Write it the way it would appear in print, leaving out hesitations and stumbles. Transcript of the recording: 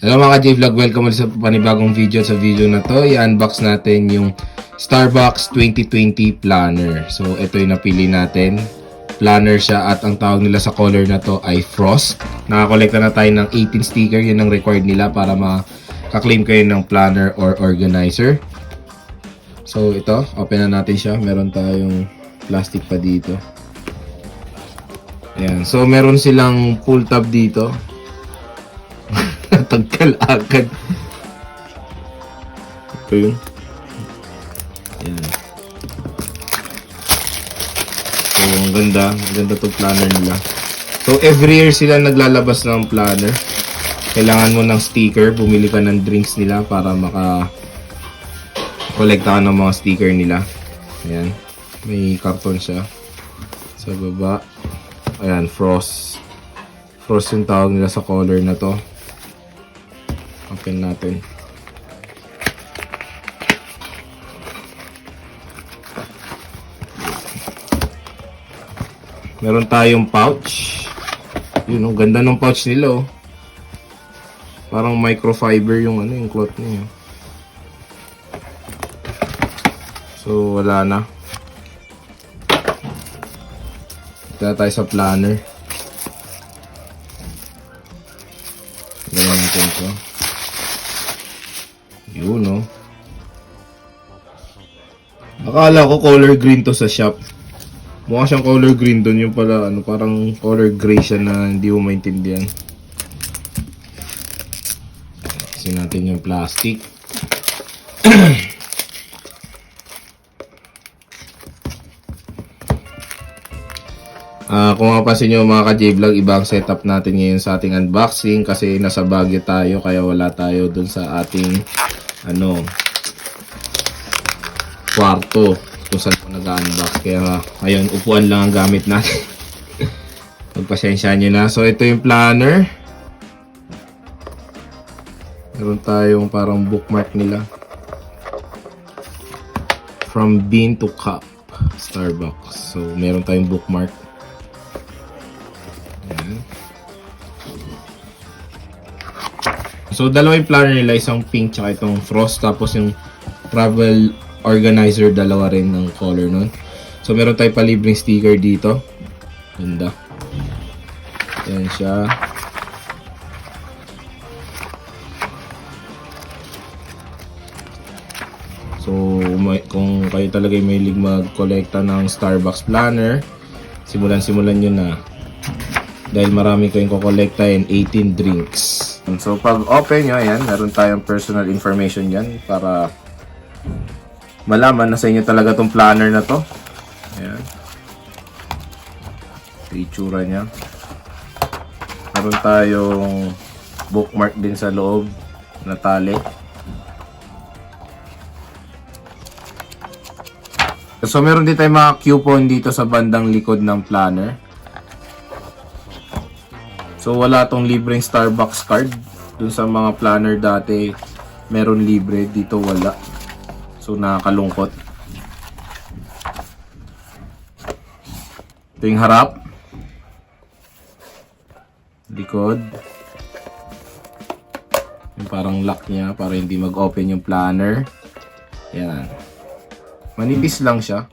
Hello mga J-Vlog, welcome ulit sa panibagong video. Sa video na to, i-unbox natin yung Starbucks 2020 planner. So ito yung napili natin. Planner siya at ang tawag nila sa color na to ay Frost. Nakakolekta na tayo ng 18 sticker, yun ang required nila para makaklaim kayo ng planner or organizer. So ito, open na natin siya. Meron tayong plastic pa dito. Ayan. So meron silang pull tab dito. Tagkal agad. Ito yun. Ayan. So, ang ganda. Ang ganda itong planner nila. So, every year sila naglalabas ng planner. Kailangan mo ng sticker. Bumili ka ng drinks nila para maka-kolekta ka ng mga sticker nila. Ayan. May karton siya. Sa baba. Ayan, Frost. Frost yung tawag nila sa color na to. Open natin. Meron tayong pouch. Yun, ang ganda ng pouch nila, oh. Parang microfiber yung yung cloth niya. So, wala na. Ito tayo sa planner. Gawin natin ito. Yun, no. Akala ko color green to sa shop. Mukha siyang color green doon. Yung pala, parang color gray siya na hindi mo maintindihan. Kasi natin yung plastic. Kung mapapansin nyo mga ka-J-Vlog, ibang setup natin ngayon sa ating unboxing kasi nasa Baguio tayo kaya wala tayo dun sa ating kwarto kung saan po nag-unbox. Kaya ngayon upuan lang ang gamit natin. Pagpasensya nyo na. So ito yung planner. Meron tayong parang bookmark nila. From bean to cup, Starbucks. So meron tayong bookmark. So, dalawa yung planner nila, isang pink tsaka itong Frost, tapos yung travel organizer, dalawa rin ng color nun. So, meron tayong palibreng sticker dito. Ganda. Yan siya. So, kung kayo talaga yung mahilig mag-kolekta ng Starbucks planner, simulan nyo na. Dahil marami kayong kukolektahin, 18 drinks. So, pag open nyo, ayan, meron tayong personal information yan para malaman na sa inyo talaga tong planner na to. Ayan. Ito itsura niya. Meron tayong bookmark din sa loob na tali. So, meron din tayong mga coupon dito sa bandang likod ng planner. So, wala tong libreng Starbucks card. Dun sa mga planner dati, meron libre. Dito wala. So, nakakalungkot. Ito yung harap. Likod. Yung parang lock niya para hindi mag-open yung planner. Yan. Manipis lang siya.